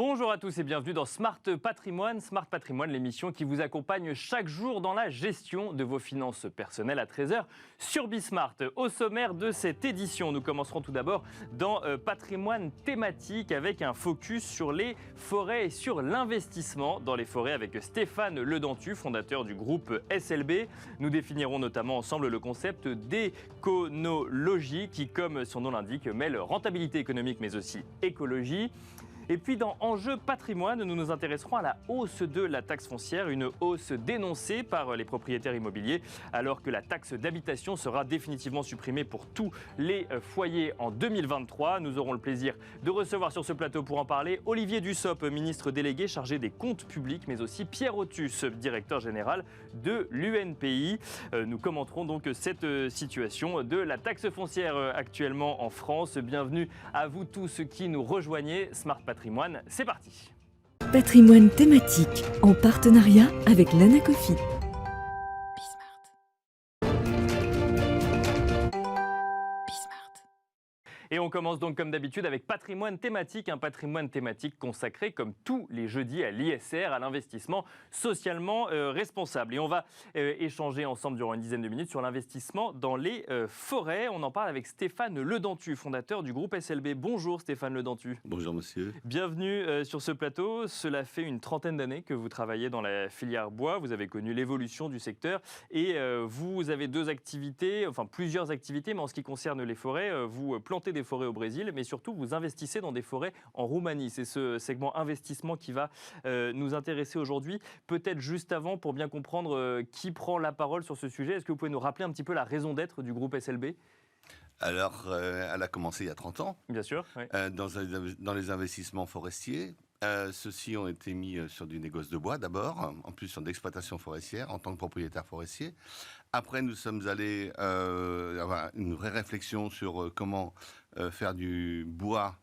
Bonjour à tous et bienvenue dans Smart Patrimoine. Smart Patrimoine, l'émission qui vous accompagne chaque jour dans la gestion de vos finances personnelles à 13h sur Bismart. Au sommaire de cette édition, nous commencerons tout d'abord dans Patrimoine thématique avec un focus sur les forêts et sur l'investissement dans les forêts avec Stéphane Ledantu, fondateur du groupe SLB. Nous définirons notamment ensemble le concept d'éconologie qui, comme son nom l'indique, mêle rentabilité économique mais aussi écologie. Et puis dans Enjeux patrimoine, nous nous intéresserons à la hausse de la taxe foncière, une hausse dénoncée par les propriétaires immobiliers, alors que la taxe d'habitation sera définitivement supprimée pour tous les foyers en 2023. Nous aurons le plaisir de recevoir sur ce plateau pour en parler Olivier Dussopt, ministre délégué chargé des comptes publics, mais aussi Pierre Othus, directeur général de l'UNPI. Nous commenterons donc cette situation de la taxe foncière actuellement en France. Bienvenue à vous tous qui nous rejoignez. Smart Patrimoine, c'est parti. Patrimoine thématique en partenariat avec l'Anacofi. Et on commence donc comme d'habitude avec patrimoine thématique, un patrimoine thématique consacré comme tous les jeudis à l'ISR, à l'investissement socialement responsable. Et on va échanger ensemble durant une dizaine de minutes sur l'investissement dans les forêts. On en parle avec Stéphane Ledantu, fondateur du groupe SLB. Bonjour Stéphane Ledantu. Bonjour monsieur. Bienvenue sur ce plateau. Cela fait une trentaine d'années que vous travaillez dans la filière bois. Vous avez connu l'évolution du secteur et vous avez plusieurs activités, mais en ce qui concerne les forêts, vous plantez des forêts au Brésil, mais surtout vous investissez dans des forêts en Roumanie. C'est ce segment investissement qui va nous intéresser aujourd'hui. Peut-être juste avant, pour bien comprendre qui prend la parole sur ce sujet, est-ce que vous pouvez nous rappeler un petit peu la raison d'être du groupe SLB ? Alors, elle a commencé il y a 30 ans. Bien sûr. Oui. Dans les investissements forestiers. Ceux-ci ont été mis sur du négoce de bois d'abord, en plus sur de l'exploitation forestière en tant que propriétaire forestier. Après, nous sommes allés avoir une vraie réflexion sur comment faire du bois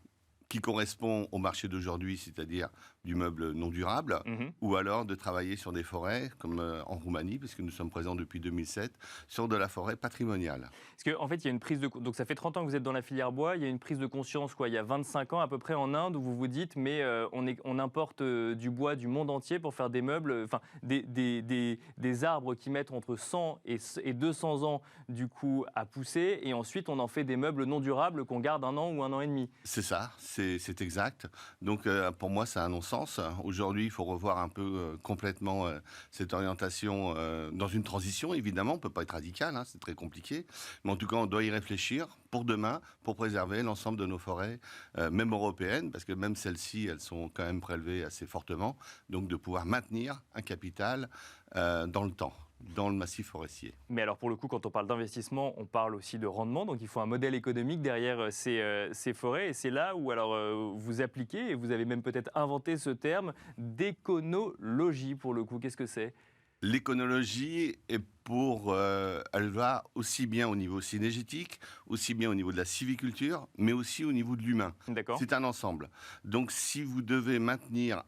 qui correspond au marché d'aujourd'hui, c'est-à-dire du meuble non durable, ou alors de travailler sur des forêts, comme en Roumanie, puisque nous sommes présents depuis 2007, sur de la forêt patrimoniale. Parce qu'en fait, il y a une prise de... Donc ça fait 30 ans que vous êtes dans la filière bois, il y a une prise de conscience, il y a 25 ans à peu près en Inde, où vous vous dites, mais on importe du bois du monde entier pour faire des meubles, des arbres qui mettent entre 100 et 200 ans, du coup, à pousser, et ensuite on en fait des meubles non durables qu'on garde 1 an ou 1 an et demi. C'est ça, c'est exact. Donc pour moi, c'est un non-sens. Aujourd'hui, il faut revoir un peu complètement cette orientation dans une transition. Évidemment, on ne peut pas être radical, c'est très compliqué. Mais en tout cas, on doit y réfléchir pour demain, pour préserver l'ensemble de nos forêts, même européennes, parce que même celles-ci, elles sont quand même prélevées assez fortement. Donc de pouvoir maintenir un capital dans le temps, dans le massif forestier. Mais alors pour le coup, quand on parle d'investissement, on parle aussi de rendement, donc il faut un modèle économique derrière ces forêts, et c'est là où alors vous appliquez, et vous avez même peut-être inventé ce terme d'éconologie pour le coup. Qu'est-ce que c'est ? L'éconologie elle va aussi bien au niveau synergétique, aussi bien au niveau de la civiculture, mais aussi au niveau de l'humain. D'accord. C'est un ensemble. Donc si vous devez maintenir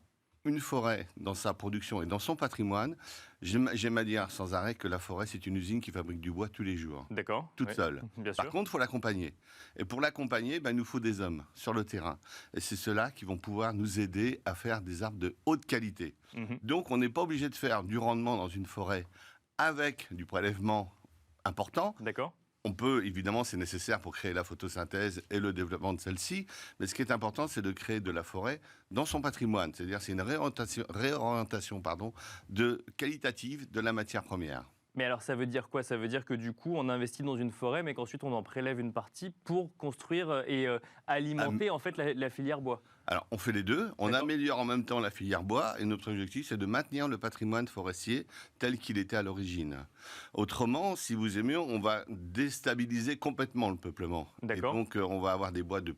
une forêt dans sa production et dans son patrimoine, j'aime à dire sans arrêt que la forêt, c'est une usine qui fabrique du bois tous les jours. D'accord. Toute seule. Bien sûr. Par contre, il faut l'accompagner. Et pour l'accompagner, il nous faut des hommes sur le terrain. Et c'est ceux-là qui vont pouvoir nous aider à faire des arbres de haute qualité. Donc, on n'est pas obligé de faire du rendement dans une forêt avec du prélèvement important. D'accord. On peut, évidemment, c'est nécessaire pour créer la photosynthèse et le développement de celle-ci, mais ce qui est important, c'est de créer de la forêt dans son patrimoine, c'est-à-dire c'est une réorientation qualitative de la matière première. Mais alors ça veut dire quoi ? Ça veut dire que du coup, on investit dans une forêt, mais qu'ensuite on en prélève une partie pour construire et alimenter en fait la filière bois. Alors, on fait les deux. On améliore en même temps la filière bois et notre objectif, c'est de maintenir le patrimoine forestier tel qu'il était à l'origine. Autrement, si vous aimez, on va déstabiliser complètement le peuplement. D'accord. Et donc, on va avoir des bois des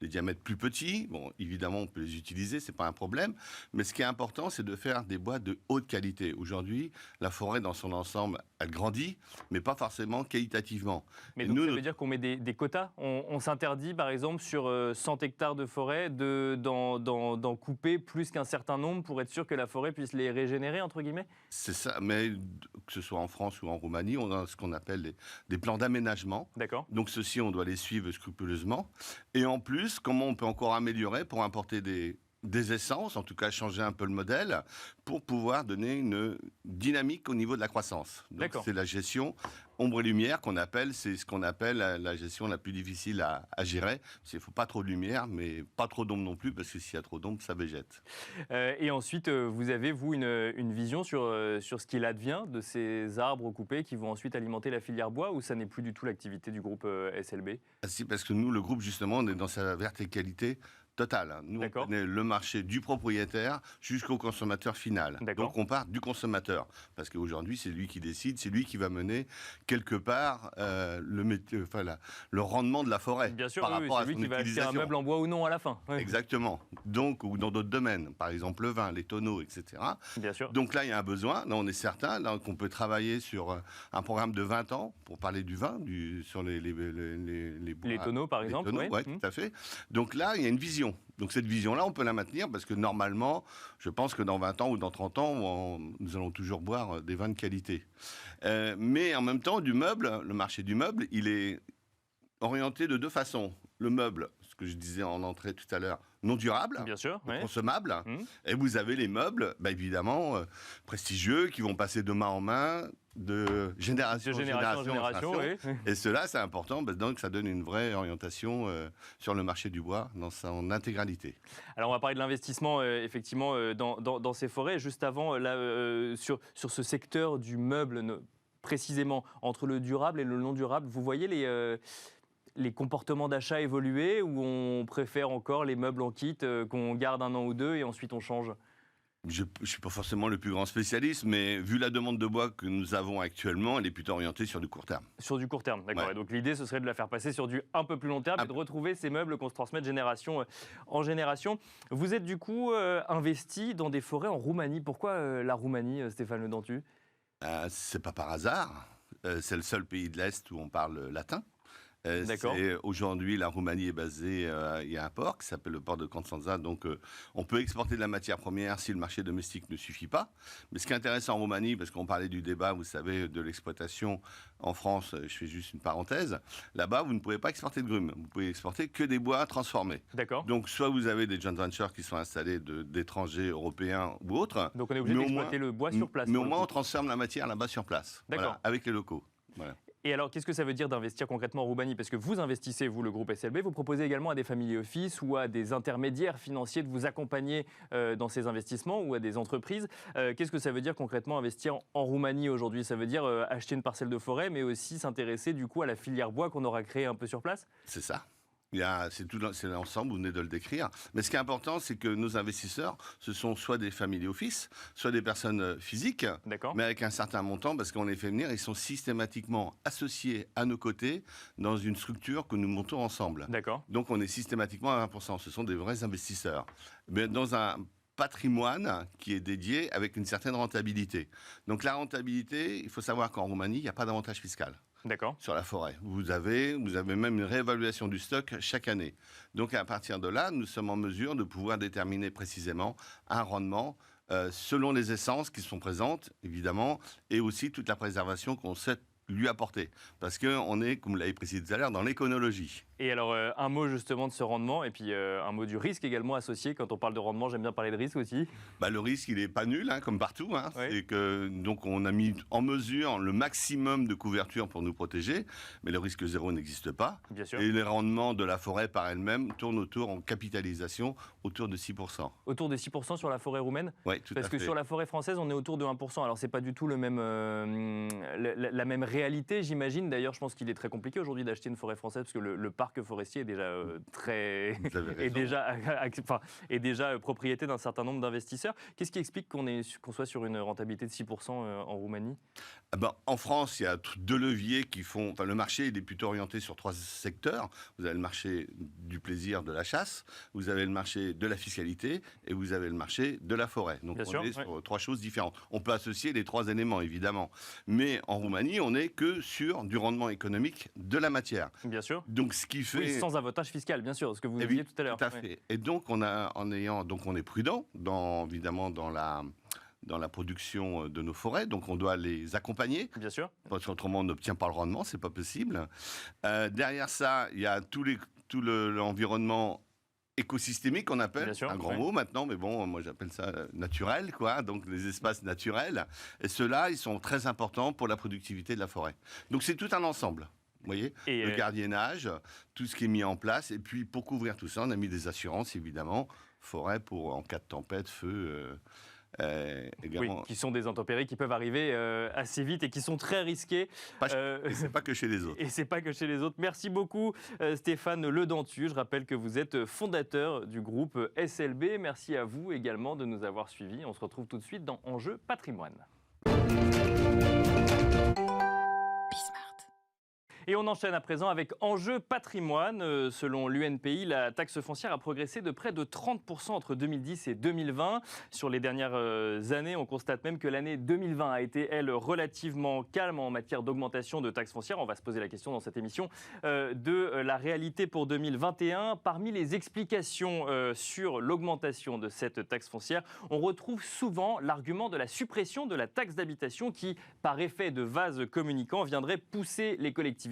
diamètres plus petits. Bon, évidemment, on peut les utiliser, c'est pas un problème. Mais ce qui est important, c'est de faire des bois de haute qualité. Aujourd'hui, la forêt dans son ensemble, elle grandit, mais pas forcément qualitativement. Mais donc, ça veut dire qu'on met des quotas ? On s'interdit, par exemple, sur 100 hectares de forêt, d'en couper plus qu'un certain nombre pour être sûr que la forêt puisse les régénérer, entre guillemets ? C'est ça, mais que ce soit en France ou en Roumanie, on a ce qu'on appelle des plans d'aménagement. D'accord. Donc ceux-ci, on doit les suivre scrupuleusement. Et en plus, comment on peut encore améliorer pour importer des des essences, en tout cas changer un peu le modèle, pour pouvoir donner une dynamique au niveau de la croissance. Donc D'accord. c'est la gestion ombre et lumière qu'on appelle, c'est ce qu'on appelle la gestion la plus difficile à gérer. Il ne faut pas trop de lumière, mais pas trop d'ombre non plus, parce que s'il y a trop d'ombre, ça végète. Et ensuite, vous avez, vous, une vision sur ce qu'il advient de ces arbres coupés qui vont ensuite alimenter la filière bois, ou ça n'est plus du tout l'activité du groupe SLB? Ah si, parce que nous, le groupe, justement, on est dans sa verticalité totale. Nous, on D'accord. connaît le marché du propriétaire jusqu'au consommateur final. D'accord. Donc, on part du consommateur. Parce qu'aujourd'hui, c'est lui qui décide, c'est lui qui va mener, quelque part, le rendement de la forêt. Bien sûr, par oui, rapport c'est à lui son qui va acheter un utilisation. meuble en bois ou non à la fin. Oui. Exactement. Donc, ou dans d'autres domaines. Par exemple, le vin, les tonneaux, etc. Bien sûr. Donc là, il y a un besoin. Là, on est certain qu'on peut travailler sur un programme de 20 ans pour parler du vin, sur les bois. Les tonneaux, par Les exemple. tonneaux, oui. ouais, tout à fait. Donc là, il y a une vision. Donc cette vision-là, on peut la maintenir parce que normalement, je pense que dans 20 ans ou dans 30 ans, nous allons toujours boire des vins de qualité. Mais en même temps, le marché du meuble, il est orienté de deux façons. Le meuble, ce que je disais en entrée tout à l'heure, non durable, Bien sûr. oui. consommable. Mhm. Et vous avez les meubles, évidemment, prestigieux, qui vont passer de main en main, de génération De en génération en génération, oui. Et cela, c'est important, donc ça donne une vraie orientation sur le marché du bois dans son intégralité. Alors, on va parler de l'investissement, effectivement, dans ces forêts. Juste avant, là, sur ce secteur du meuble, précisément, entre le durable et le non durable, vous voyez les comportements d'achat évoluer, ou on préfère encore les meubles en kit qu'on garde un an ou deux et ensuite on change? Je ne suis pas forcément le plus grand spécialiste, mais vu la demande de bois que nous avons actuellement, elle est plutôt orientée sur du court terme. Sur du court terme, d'accord. Ouais. Et donc l'idée, ce serait de la faire passer sur du un peu plus long terme et de retrouver ces meubles qu'on se transmet de génération en génération. Vous êtes du coup investi dans des forêts en Roumanie. Pourquoi la Roumanie, Stéphane Le Dentu? C'est pas par hasard. C'est le seul pays de l'Est où on parle latin. D'accord. Aujourd'hui, la Roumanie est basée, il y a un port qui s'appelle le port de Constanța, donc on peut exporter de la matière première si le marché domestique ne suffit pas. Mais ce qui est intéressant en Roumanie, parce qu'on parlait du débat, vous savez, de l'exploitation en France, je fais juste une parenthèse, là-bas, vous ne pouvez pas exporter de grumes, vous pouvez exporter que des bois transformés. D'accord. Donc soit vous avez des joint ventures qui sont installés d'étrangers européens ou autres, Donc on est obligé mais au d'exploiter le bois sur place. mais pour au le moins coup. on transforme la matière là-bas sur place, D'accord. avec les locaux. Voilà. Et alors, qu'est-ce que ça veut dire d'investir concrètement en Roumanie? Parce que vous investissez, vous, le groupe SLB, vous proposez également à des family office ou à des intermédiaires financiers de vous accompagner dans ces investissements, ou à des entreprises. Qu'est-ce que ça veut dire concrètement investir en Roumanie aujourd'hui? Ça veut dire acheter une parcelle de forêt, mais aussi s'intéresser du coup à la filière bois qu'on aura créée un peu sur place? C'est ça. C'est l'ensemble, vous venez de le décrire. Mais ce qui est important, c'est que nos investisseurs, ce sont soit des family office, soit des personnes physiques, D'accord. mais avec un certain montant, parce qu'on les fait venir, ils sont systématiquement associés à nos côtés dans une structure que nous montons ensemble. D'accord. Donc on est systématiquement à 1%. Ce sont des vrais investisseurs. Mais dans un patrimoine qui est dédié avec une certaine rentabilité. Donc la rentabilité, il faut savoir qu'en Roumanie, il n'y a pas d'avantage fiscal D'accord. sur la forêt. Vous avez même une réévaluation du stock chaque année. Donc à partir de là, nous sommes en mesure de pouvoir déterminer précisément un rendement selon les essences qui sont présentes, évidemment, et aussi toute la préservation qu'on sait lui apporter. Parce qu'on est, comme vous l'avez précisé tout à l'heure, dans l'éconologie. Et alors, un mot justement de ce rendement, et puis un mot du risque également associé. Quand on parle de rendement, j'aime bien parler de risque aussi. Le risque, il n'est pas nul, comme partout. Oui. C'est que, donc, on a mis en mesure le maximum de couverture pour nous protéger, mais le risque zéro n'existe pas. Bien sûr. Et les rendements de la forêt par elle-même tournent autour, en capitalisation, autour de 6%. Autour de 6% sur la forêt roumaine? Oui, tout Parce à que fait. sur la forêt française, on est autour de 1%. Alors, c'est pas du tout le même, la même réalité, j'imagine. D'ailleurs, je pense qu'il est très compliqué aujourd'hui d'acheter une forêt française, parce que le parc forestier est déjà Vous avez raison. est déjà propriété d'un certain nombre d'investisseurs. Qu'est-ce qui explique qu'on soit sur une rentabilité de 6% en Roumanie? En France, il y a deux leviers qui font... le marché il est plutôt orienté sur trois secteurs. Vous avez le marché du plaisir, de la chasse, vous avez le marché de la fiscalité et vous avez le marché de la forêt. Donc Bien on sûr, est sur trois choses différentes. On peut associer les trois éléments, évidemment. Mais en Roumanie, on n'est que sur du rendement économique de la matière. Bien sûr. Donc ce qui fait... Oui, sans avantage fiscal, bien sûr, ce que vous Eh disiez oui, tout à l'heure. Tout à Ouais. fait. Et donc on est prudent, évidemment, dans la production de nos forêts, donc on doit les accompagner, Bien sûr. parce qu'autrement on n'obtient pas le rendement, c'est pas possible. Derrière ça, il y a tout l'environnement écosystémiques, on appelle, Bien sûr, un grand oui. mot maintenant, mais bon, moi j'appelle ça naturel, quoi. Donc les espaces naturels. Et ceux-là, ils sont très importants pour la productivité de la forêt. Donc c'est tout un ensemble. Vous voyez, Et, le gardiennage, tout ce qui est mis en place. Et puis pour couvrir tout ça, on a mis des assurances, évidemment. Forêt pour en cas de tempête, feu. oui, Également. qui sont des intempéries qui peuvent arriver assez vite et qui sont très risquées. Et c'est pas que chez les autres. Et c'est pas que chez les autres. Merci beaucoup Stéphane Ledentu. Je rappelle que vous êtes fondateur du groupe SLB. Merci à vous également de nous avoir suivis. On se retrouve tout de suite dans Enjeu Patrimoine. Et on enchaîne à présent avec Enjeu Patrimoine. Selon l'UNPI, la taxe foncière a progressé de près de 30% entre 2010 et 2020. Sur les dernières années, on constate même que l'année 2020 a été, elle, relativement calme en matière d'augmentation de taxes foncières. On va se poser la question dans cette émission de la réalité pour 2021. Parmi les explications sur l'augmentation de cette taxe foncière, on retrouve souvent l'argument de la suppression de la taxe d'habitation qui, par effet de vase communicant, viendrait pousser les collectivités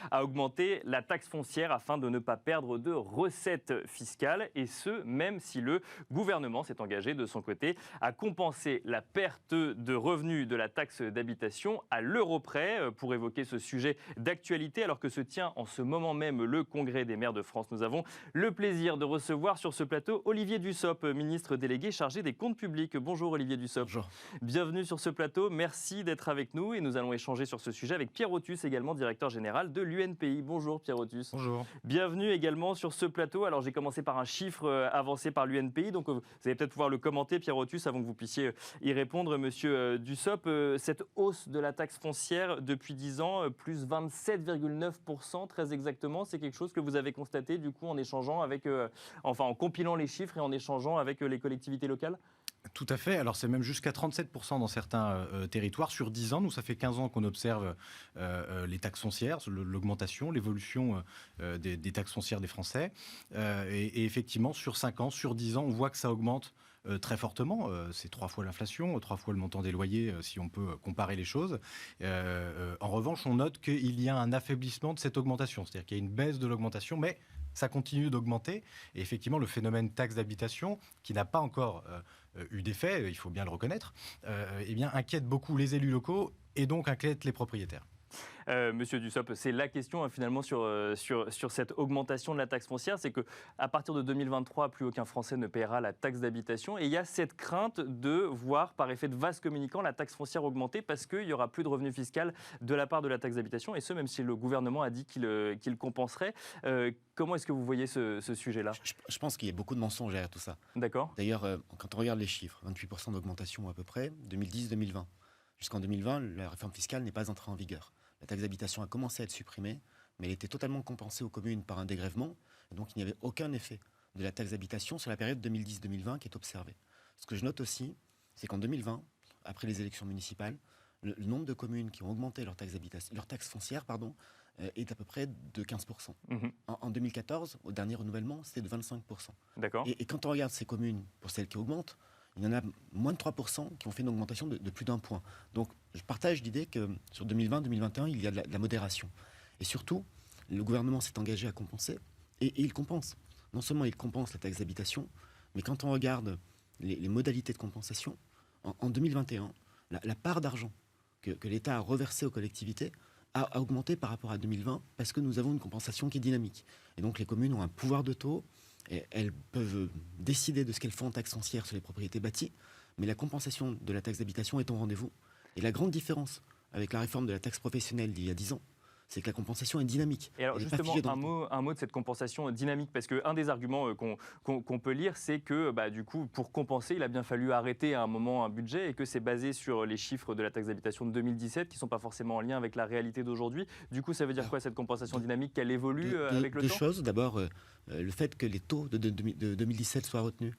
à augmenter la taxe foncière afin de ne pas perdre de recettes fiscales, et ce, même si le gouvernement s'est engagé de son côté à compenser la perte de revenus de la taxe d'habitation à l'euro près. Pour évoquer ce sujet d'actualité, alors que se tient en ce moment même le Congrès des maires de France, nous avons le plaisir de recevoir sur ce plateau Olivier Dussopt, ministre délégué chargé des comptes publics. Bonjour Olivier Dussopt. Bonjour. Bienvenue sur ce plateau, merci d'être avec nous et nous allons échanger sur ce sujet avec Pierre Othus, également directeur général de l'UNPI. Bonjour Pierre Othus. Bonjour. Bienvenue également sur ce plateau. Alors j'ai commencé par un chiffre avancé par l'UNPI, donc vous allez peut-être pouvoir le commenter Pierre Othus avant que vous puissiez y répondre Monsieur Dussopt. Cette hausse de la taxe foncière depuis 10 ans, plus 27,9% très exactement, c'est quelque chose que vous avez constaté du coup en échangeant avec, en compilant les chiffres et en échangeant avec les collectivités locales ? Tout à fait. Alors, c'est même jusqu'à 37% dans certains territoires. Sur 10 ans, nous, ça fait 15 ans qu'on observe les taxes foncières, l'augmentation, l'évolution des taxes foncières des Français. Et effectivement, sur 5 ans, sur 10 ans, on voit que ça augmente très fortement. C'est 3 fois l'inflation, 3 fois le montant des loyers, si on peut comparer les choses. En revanche, on note qu'il y a un affaiblissement de cette augmentation. C'est-à-dire qu'il y a une baisse de l'augmentation, mais ça continue d'augmenter. Et effectivement, le phénomène taxe d'habitation, qui n'a pas encore eu d'effet, il faut bien le reconnaître, eh bien, inquiète beaucoup les élus locaux et donc inquiète les propriétaires. Monsieur Dussopt, c'est la question finalement sur cette augmentation de la taxe foncière, c'est qu'à partir de 2023, plus aucun Français ne paiera la taxe d'habitation, et il y a cette crainte de voir par effet de vase communicant la taxe foncière augmenter parce qu'il n'y aura plus de revenus fiscal de la part de la taxe d'habitation, et ce même si le gouvernement a dit qu'il compenserait. Comment est-ce que vous voyez ce sujet-là ? Je pense qu'il y a beaucoup de mensonges derrière tout ça. D'accord. D'ailleurs, quand on regarde les chiffres, 28% d'augmentation à peu près, 2010-2020. Jusqu'en 2020, la réforme fiscale n'est pas entrée en vigueur. La taxe d'habitation a commencé à être supprimée, mais elle était totalement compensée aux communes par un dégrèvement. Donc il n'y avait aucun effet de la taxe d'habitation sur la période 2010-2020 qui est observée. Ce que je note aussi, c'est qu'en 2020, après les élections municipales, le nombre de communes qui ont augmenté leur taxe foncière est à peu près de 15%. Mmh. En 2014, au dernier renouvellement, c'était de 25%. D'accord. Et quand on regarde ces communes, pour celles qui augmentent, il y en a moins de 3% qui ont fait une augmentation de plus d'un point. Donc je partage l'idée que sur 2020-2021, il y a de la modération. Et surtout, le gouvernement s'est engagé à compenser, et il compense. Non seulement il compense la taxe d'habitation, mais quand on regarde les modalités de compensation, en 2021, la part d'argent que l'État a reversée aux collectivités a augmenté par rapport à 2020 parce que nous avons une compensation qui est dynamique. Et donc les communes ont un pouvoir de taux, et elles peuvent décider de ce qu'elles font en taxe foncière sur les propriétés bâties, mais la compensation de la taxe d'habitation est au rendez-vous. Et la grande différence avec la réforme de la taxe professionnelle d'il y a 10 ans, c'est que la compensation est dynamique. Et alors justement, un mot de cette compensation dynamique, parce qu'un des arguments qu'on peut lire, c'est que du coup, pour compenser, il a bien fallu arrêter à un moment un budget, et que c'est basé sur les chiffres de la taxe d'habitation de 2017, qui ne sont pas forcément en lien avec la réalité d'aujourd'hui. Du coup, ça veut dire quoi cette compensation dynamique, qu'elle évolue avec le temps ? Deux choses. D'abord, le fait que les taux de 2017 soient retenus,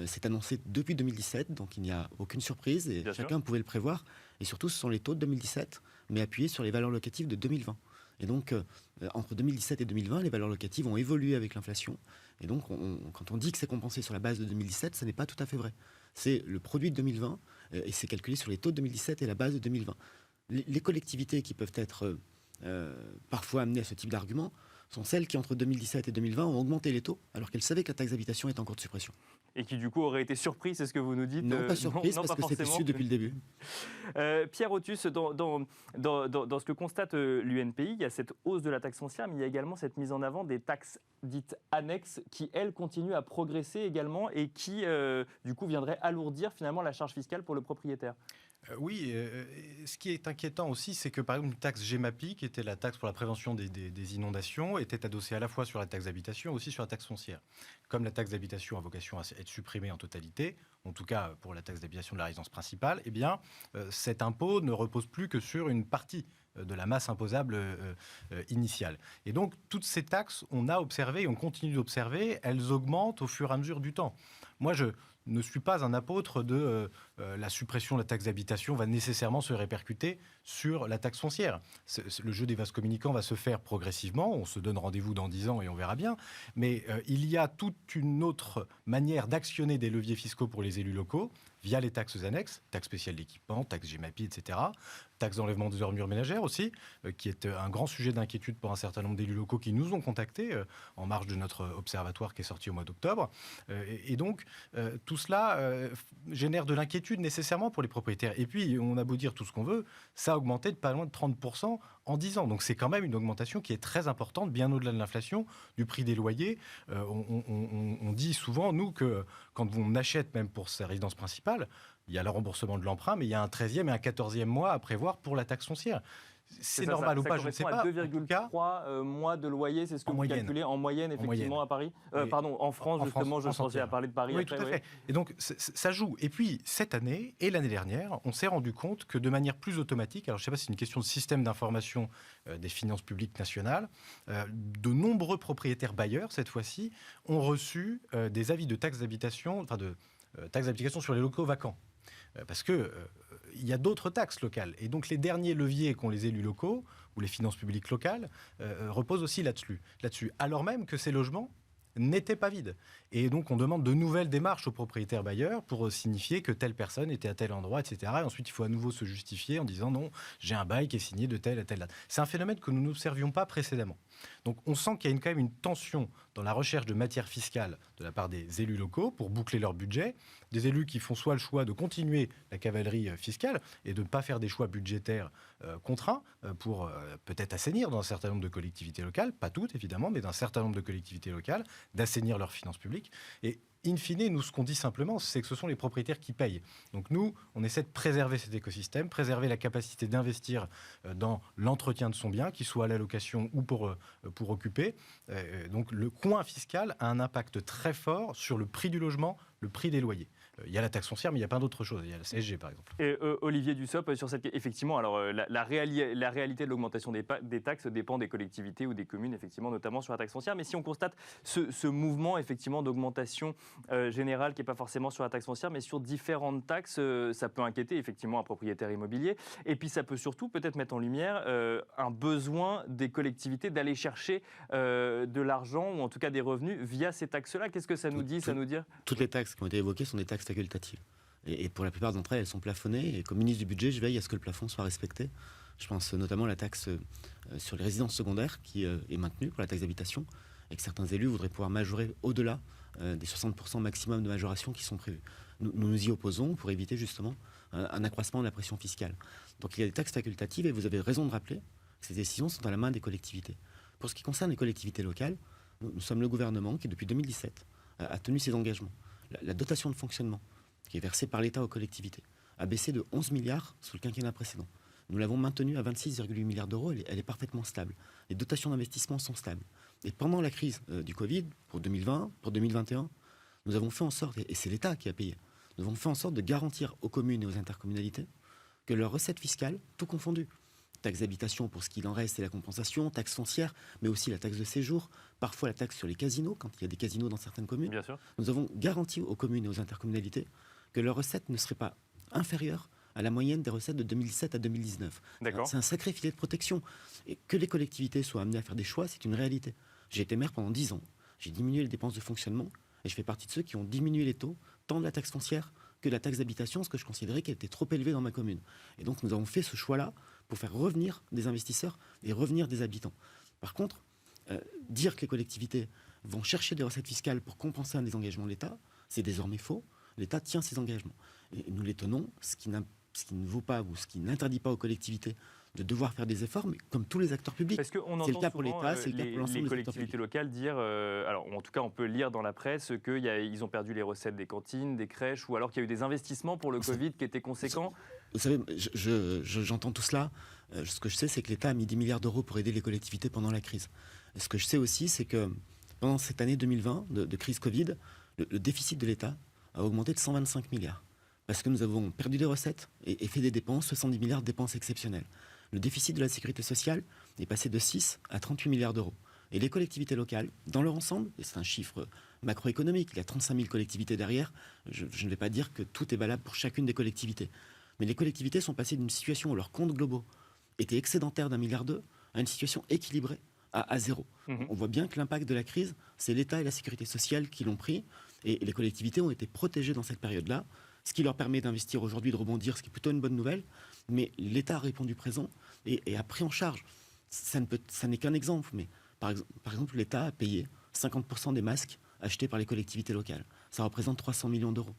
c'est annoncé depuis 2017, donc il n'y a aucune surprise, et Bien chacun pouvait le prévoir. Et surtout, ce sont les taux de 2017, mais appuyés sur les valeurs locatives de 2020. Et donc, entre 2017 et 2020, les valeurs locatives ont évolué avec l'inflation. Et donc, quand on dit que c'est compensé sur la base de 2017, ce n'est pas tout à fait vrai. C'est le produit de 2020, et c'est calculé sur les taux de 2017 et la base de 2020. Les collectivités qui peuvent être parfois amenées à ce type d'argument sont celles qui, entre 2017 et 2020, ont augmenté les taux, alors qu'elles savaient que la taxe d'habitation est en cours de suppression. Et qui, du coup, auraient été surpris, c'est ce que vous nous dites? Non, pas surprise, non, parce pas que c'était forcément. su depuis le début. Pierre Othus, dans ce que constate l'UNPI, il y a cette hausse de la taxe foncière, mais il y a également cette mise en avant des taxes dites annexes qui, elles, continuent à progresser également et qui, du coup, viendraient alourdir finalement la charge fiscale pour le propriétaire. Oui, ce qui est inquiétant aussi, c'est que par exemple une taxe GEMAPI, qui était la taxe pour la prévention des inondations, était adossée à la fois sur la taxe d'habitation et aussi sur la taxe foncière. Comme la taxe d'habitation a vocation à être supprimée en totalité, en tout cas pour la taxe d'habitation de la résidence principale, eh bien cet impôt ne repose plus que sur une partie de la masse imposable initiale. Et donc toutes ces taxes, on a observé et on continue d'observer, elles augmentent au fur et à mesure du temps. Moi, je ne suis pas un apôtre de la suppression de la taxe d'habitation va nécessairement se répercuter sur la taxe foncière. Le jeu des vases communicants va se faire progressivement. On se donne rendez-vous dans 10 ans et on verra bien. Mais il y a toute une autre manière d'actionner des leviers fiscaux pour les élus locaux via les taxes annexes, taxe spéciale d'équipement, taxe GEMAPI, etc. Taxe d'enlèvement des ordures ménagères aussi, qui est un grand sujet d'inquiétude pour un certain nombre d'élus locaux qui nous ont contactés en marge de notre observatoire qui est sorti au mois d'octobre. Et donc, tout cela génère de l'inquiétude nécessairement pour les propriétaires. Et puis, on a beau dire tout ce qu'on veut, ça a augmenté de pas loin de 30% en 10 ans. Donc, c'est quand même une augmentation qui est très importante, bien au-delà de l'inflation, du prix des loyers. On dit souvent, nous, que quand on achète même pour sa résidence principale, il y a le remboursement de l'emprunt, mais il y a un 13e et un 14e mois à prévoir pour la taxe foncière. C'est normal ou pas, je ne sais pas. Ça correspond à 2,3 mois de loyer, c'est ce que vous calculez en moyenne, effectivement, à Paris. Pardon, en France, justement, je pensais à parler de Paris. Oui, après, tout à fait. Et donc, ça joue. Et puis, cette année et l'année dernière, on s'est rendu compte que de manière plus automatique, alors je ne sais pas si c'est une question de système d'information des finances publiques nationales, de nombreux propriétaires bailleurs, cette fois-ci, ont reçu des avis de taxes d'habitation, enfin de taxes d'habitation sur les locaux vacants. Parce que il y a d'autres taxes locales. Et donc, les derniers leviers qu'ont les élus locaux ou les finances publiques locales reposent aussi là-dessus. Alors même que ces logements n'étaient pas vides. Et donc, on demande de nouvelles démarches aux propriétaires bailleurs pour signifier que telle personne était à tel endroit, etc. Et ensuite, il faut à nouveau se justifier en disant non, j'ai un bail qui est signé de telle à telle date. C'est un phénomène que nous n'observions pas précédemment. Donc, on sent qu'il y a quand même une tension dans la recherche de matière fiscale de la part des élus locaux pour boucler leur budget. Des élus qui font soit le choix de continuer la cavalerie fiscale et de ne pas faire des choix budgétaires contraints pour peut-être assainir dans un certain nombre de collectivités locales, pas toutes évidemment, mais d'un certain nombre de collectivités locales, d'assainir leurs finances publiques. Et in fine, nous, ce qu'on dit simplement, c'est que ce sont les propriétaires qui payent. Donc nous, on essaie de préserver cet écosystème, préserver la capacité d'investir dans l'entretien de son bien, qu'il soit à la location ou pour occuper. Donc le coin fiscal a un impact très fort sur le prix du logement, le prix des loyers. Il y a la taxe foncière, mais il y a plein d'autres choses. Il y a la CSG, par exemple. Et Olivier Dussopt, sur cette... Effectivement, alors, la réalité de l'augmentation des taxes dépend des collectivités ou des communes, effectivement, notamment sur la taxe foncière. Mais si on constate ce mouvement, effectivement, d'augmentation générale, qui n'est pas forcément sur la taxe foncière, mais sur différentes taxes, ça peut inquiéter, effectivement, un propriétaire immobilier. Et puis, ça peut surtout peut-être mettre en lumière un besoin des collectivités d'aller chercher de l'argent, ou en tout cas des revenus, via ces taxes-là. Qu'est-ce que ça nous dit, ça nous dit? Toutes les taxes qui ont été évoquées sont des taxes facultatives. Et pour la plupart d'entre elles, elles sont plafonnées. Et comme ministre du budget, je veille à ce que le plafond soit respecté. Je pense notamment à la taxe sur les résidences secondaires qui est maintenue pour la taxe d'habitation et que certains élus voudraient pouvoir majorer au-delà des 60% maximum de majoration qui sont prévus. Nous nous y opposons pour éviter justement un accroissement de la pression fiscale. Donc il y a des taxes facultatives et vous avez raison de rappeler que ces décisions sont à la main des collectivités. Pour ce qui concerne les collectivités locales, nous sommes le gouvernement qui, depuis 2017, a tenu ses engagements. La dotation de fonctionnement qui est versée par l'État aux collectivités a baissé de 11 milliards sous le quinquennat précédent. Nous l'avons maintenue à 26,8 milliards d'euros, elle est parfaitement stable. Les dotations d'investissement sont stables. Et pendant la crise du Covid, pour 2020, pour 2021, nous avons fait en sorte, et c'est l'État qui a payé, nous avons fait en sorte de garantir aux communes et aux intercommunalités que leurs recettes fiscales, tout confondu, taxe d'habitation pour ce qu'il en reste et la compensation, taxe foncière, mais aussi la taxe de séjour, parfois la taxe sur les casinos, quand il y a des casinos dans certaines communes. Bien sûr. Nous avons garanti aux communes et aux intercommunalités que leurs recettes ne seraient pas inférieures à la moyenne des recettes de 2017 à 2019. D'accord. C'est un sacré filet de protection. Et que les collectivités soient amenées à faire des choix, c'est une réalité. J'ai été maire pendant 10 ans. J'ai diminué les dépenses de fonctionnement et je fais partie de ceux qui ont diminué les taux, tant de la taxe foncière que de la taxe d'habitation, ce que je considérais qu'elle était trop élevée dans ma commune. Et donc nous avons fait ce choix-là pour faire revenir des investisseurs et revenir des habitants. Par contre, dire que les collectivités vont chercher des recettes fiscales pour compenser un désengagement de l'État, c'est désormais faux. L'État tient ses engagements. Et nous les tenons, ce qui ne vaut pas ou ce qui n'interdit pas aux collectivités de devoir faire des efforts, mais comme tous les acteurs publics. Parce qu'on C'est le entend cas pour souvent l'État, c'est le cas pour l'ensemble les des acteurs collectivités publics. locales dire, alors en tout cas on peut lire dans la presse qu'ils ont perdu les recettes des cantines, des crèches, ou alors qu'il y a eu des investissements pour le Covid qui étaient conséquents. Vous savez, j'entends tout cela. Ce que je sais, c'est que l'État a mis 10 milliards d'euros pour aider les collectivités pendant la crise. Et ce que je sais aussi, c'est que pendant cette année 2020 de crise Covid, le déficit de l'État a augmenté de 125 milliards. Parce que nous avons perdu des recettes et fait des dépenses, 70 milliards de dépenses exceptionnelles. Le déficit de la sécurité sociale est passé de 6 à 38 milliards d'euros. Et les collectivités locales, dans leur ensemble, et c'est un chiffre macroéconomique, il y a 35 000 collectivités derrière, je ne vais pas dire que tout est valable pour chacune des collectivités. Mais les collectivités sont passées d'une situation où leurs comptes globaux étaient excédentaires d'1,2 milliard à une situation équilibrée à zéro. On voit bien que l'impact de la crise, c'est l'État et la sécurité sociale qui l'ont pris, et les collectivités ont été protégées dans cette période-là, ce qui leur permet d'investir aujourd'hui, de rebondir, ce qui est plutôt une bonne nouvelle. Mais l'État a répondu présent et a pris en charge. Ça n'est qu'un exemple, mais par exemple, l'État a payé 50% des masques achetés par les collectivités locales. Ça représente 300 millions d'euros.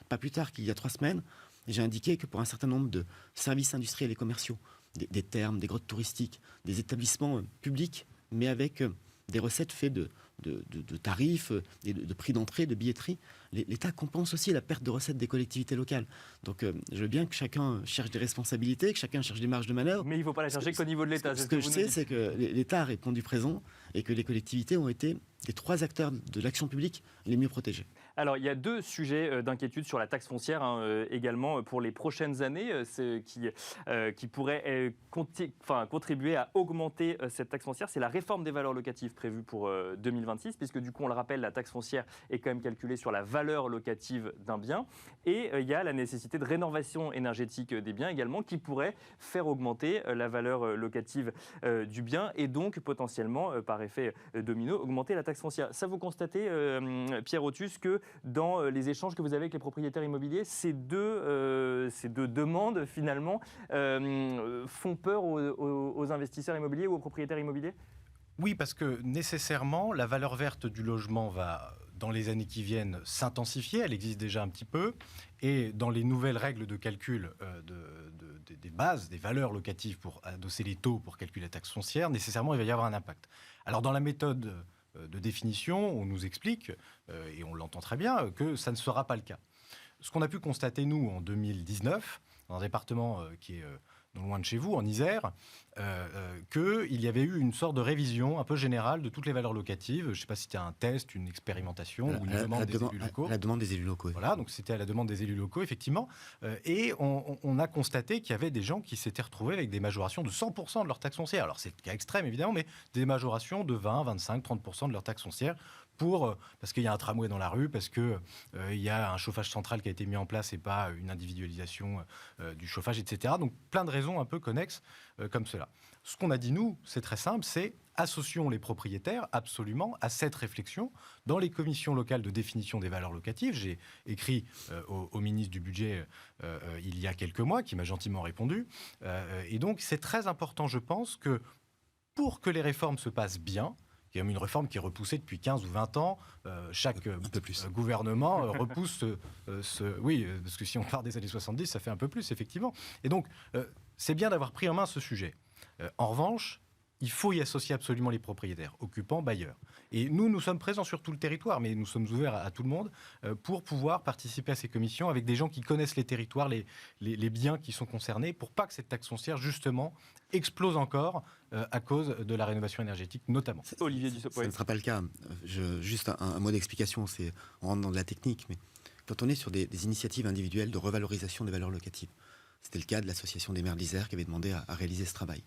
Pas plus tard qu'il y a 3 semaines, j'ai indiqué que pour un certain nombre de services industriels et commerciaux, des thermes, des grottes touristiques, des établissements publics, mais avec des recettes faites de tarifs, de prix d'entrée, de billetterie, l'État compense aussi la perte de recettes des collectivités locales. Donc je veux bien que chacun cherche des responsabilités, que chacun cherche des marges de manœuvre. Mais il ne faut pas la chercher qu'au niveau de l'État. Ce que je sais, c'est que l'État a répondu présent et que les collectivités ont été les 3 acteurs de l'action publique les mieux protégés. Alors, il y a 2 sujets d'inquiétude sur la taxe foncière également pour les prochaines années qui pourraient contribuer à augmenter cette taxe foncière. C'est la réforme des valeurs locatives prévue pour 2026, puisque du coup, on le rappelle, la taxe foncière est quand même calculée sur la valeur locative d'un bien. Et il y a la nécessité de rénovation énergétique des biens également qui pourrait faire augmenter la valeur locative du bien et donc potentiellement, par effet domino, augmenter la taxe foncière. Ça, vous constatez, Pierre Othus, que dans les échanges que vous avez avec les propriétaires immobiliers, ces deux demandes, finalement, font peur aux investisseurs immobiliers ou aux propriétaires immobiliers ? Oui, parce que nécessairement, la valeur verte du logement va, dans les années qui viennent, s'intensifier. Elle existe déjà un petit peu. Et dans les nouvelles règles de calcul des bases, des valeurs locatives pour adosser les taux pour calculer la taxe foncière, nécessairement, il va y avoir un impact. Alors, dans la méthode de définition, on nous explique, et on l'entend très bien, que ça ne sera pas le cas. Ce qu'on a pu constater, nous, en 2019, dans un département qui est non loin de chez vous, en Isère, qu'il y avait eu une sorte de révision un peu générale de toutes les valeurs locatives. Je ne sais pas si c'était un test, une expérimentation ou une demande des élus locaux. À la demande des élus locaux. Voilà, donc c'était à la demande des élus locaux, effectivement. Et on a constaté qu'il y avait des gens qui s'étaient retrouvés avec des majorations de 100% de leur taxe foncière. Alors c'est le cas extrême, évidemment, mais des majorations de 20, 25, 30% de leur taxe foncière parce qu'il y a un tramway dans la rue, parce qu'il y a un chauffage central qui a été mis en place et pas une individualisation du chauffage, etc. Donc plein de raisons un peu connexes comme cela. Ce qu'on a dit, nous, c'est très simple, c'est associons les propriétaires absolument à cette réflexion dans les commissions locales de définition des valeurs locatives. J'ai écrit au ministre du Budget il y a quelques mois, qui m'a gentiment répondu. Et donc c'est très important, je pense, que pour que les réformes se passent bien, il y a une réforme qui est repoussée depuis 15 ou 20 ans. Chaque gouvernement repousse oui, parce que si on part des années 70, ça fait un peu plus, effectivement. Et donc, c'est bien d'avoir pris en main ce sujet. En revanche, il faut y associer absolument les propriétaires, occupants, bailleurs. Et nous sommes présents sur tout le territoire, mais nous sommes ouverts à tout le monde pour pouvoir participer à ces commissions avec des gens qui connaissent les territoires, les biens qui sont concernés, pour pas que cette taxe foncière, justement, explose encore à cause de la rénovation énergétique, notamment. Olivier Dussopt. Ça ne sera pas le cas. Juste un mot d'explication, on rentre dans de la technique, mais quand on est sur des initiatives individuelles de revalorisation des valeurs locatives, c'était le cas de l'association des maires d'Isère qui avait demandé à réaliser ce travail.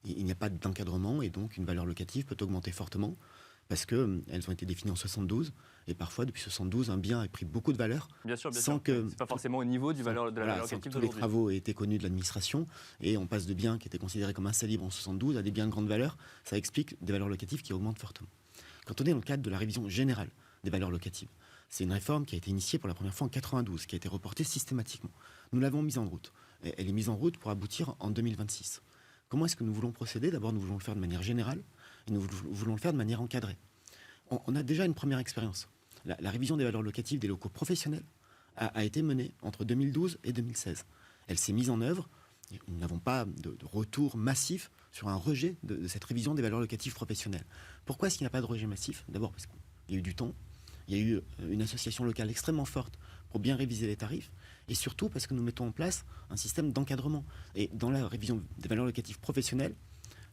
Il n'y a pas d'encadrement et donc une valeur locative peut augmenter fortement parce qu'elles ont été définies en 72 et parfois depuis 72 un bien a pris beaucoup de valeur. Bien sûr, sans que c'est pas forcément au niveau de la valeur locative sans que tous les travaux aient été connus de l'administration et on passe de biens qui étaient considérés comme insalubres en 72 à des biens de grande valeur. Ça explique des valeurs locatives qui augmentent fortement. Quand on est dans le cadre de la révision générale des valeurs locatives, c'est une réforme qui a été initiée pour la première fois en 92, qui a été reportée systématiquement. Nous l'avons mise en route. Elle est mise en route pour aboutir en 2026. Comment est-ce que nous voulons procéder ? D'abord, nous voulons le faire de manière générale. et nous voulons le faire de manière encadrée. On a déjà une première expérience. La révision des valeurs locatives des locaux professionnels a été menée entre 2012 et 2016. Elle s'est mise en œuvre. Nous n'avons pas de retour massif sur un rejet de cette révision des valeurs locatives professionnelles. Pourquoi est-ce qu'il n'y a pas de rejet massif? D'abord parce qu'il y a eu du temps, il y a eu une association locale extrêmement forte pour bien réviser les tarifs, et surtout parce que nous mettons en place un système d'encadrement. Et dans la révision des valeurs locatives professionnelles,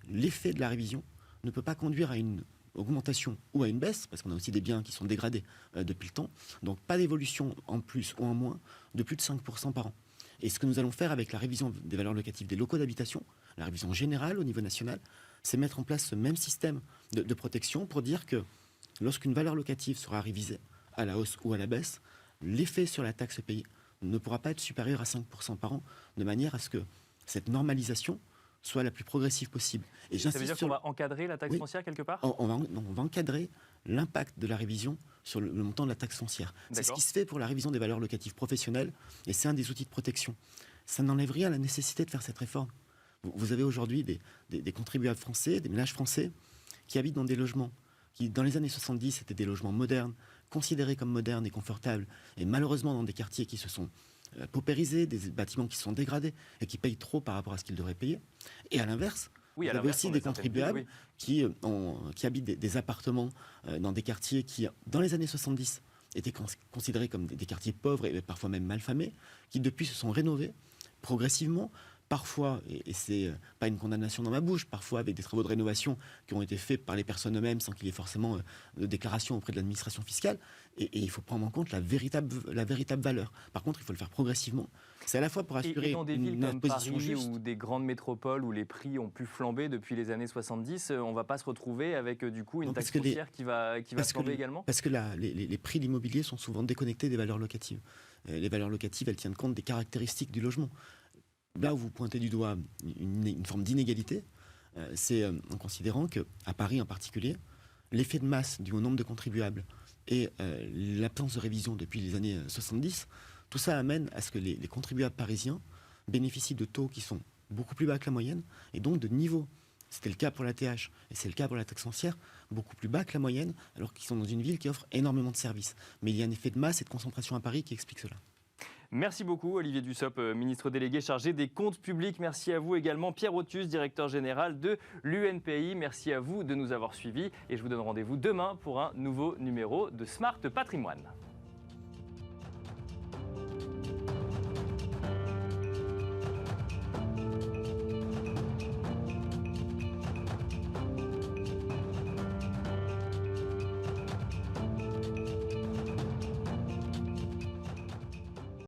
l'effet de la révision ne peut pas conduire à une augmentation ou à une baisse, parce qu'on a aussi des biens qui sont dégradés depuis le temps, donc pas d'évolution en plus ou en moins de plus de 5% par an. Et ce que nous allons faire avec la révision des valeurs locatives des locaux d'habitation, la révision générale au niveau national, c'est mettre en place ce même système de protection pour dire que lorsqu'une valeur locative sera révisée à la hausse ou à la baisse, l'effet sur la taxe payée ne pourra pas être supérieur à 5% par an, de manière à ce que cette normalisation soit la plus progressive possible. Et ça veut dire qu'on va encadrer la taxe foncière quelque part? On va encadrer l'impact de la révision sur le montant de la taxe foncière. C'est ce qui se fait pour la révision des valeurs locatives professionnelles, et c'est un des outils de protection. Ça n'enlève rien à la nécessité de faire cette réforme. Vous avez aujourd'hui des contribuables français, des ménages français, qui habitent dans des logements qui, dans les années 70, étaient des logements modernes, considérés comme modernes et confortables, et malheureusement dans des quartiers qui se sont paupérisés, des bâtiments qui se sont dégradés et qui payent trop par rapport à ce qu'ils devraient payer. Et à l'inverse, vous avez aussi des contribuables qui habitent des appartements dans des quartiers qui, dans les années 70, étaient considérés comme des quartiers pauvres et parfois même malfamés, qui depuis se sont rénovés progressivement, parfois, et c'est pas une condamnation dans ma bouche, parfois avec des travaux de rénovation qui ont été faits par les personnes eux-mêmes sans qu'il y ait forcément de déclaration auprès de l'administration fiscale. Et il faut prendre en compte la véritable valeur. Par contre, il faut le faire progressivement. C'est à la fois pour assurer dans des villes comme position Paris juste. ou des grandes métropoles où les prix ont pu flamber depuis les années 70, on ne va pas se retrouver avec du coup une taxe foncière qui va flamber également? Parce que les prix de l'immobilier sont souvent déconnectés des valeurs locatives. Les valeurs locatives, elles tiennent compte des caractéristiques du logement. Là où vous pointez du doigt une forme d'inégalité, c'est en considérant qu'à Paris en particulier, l'effet de masse dû au nombre de contribuables et l'absence de révision depuis les années 70, tout ça amène à ce que les contribuables parisiens bénéficient de taux qui sont beaucoup plus bas que la moyenne, et donc de niveaux, c'était le cas pour la TH et c'est le cas pour la taxe foncière, beaucoup plus bas que la moyenne, alors qu'ils sont dans une ville qui offre énormément de services. Mais il y a un effet de masse et de concentration à Paris qui explique cela. Merci beaucoup Olivier Dussopt, ministre délégué chargé des comptes publics. Merci à vous également Pierre Othus, directeur général de l'UNPI. Merci à vous de nous avoir suivis et je vous donne rendez-vous demain pour un nouveau numéro de Smart Patrimoine.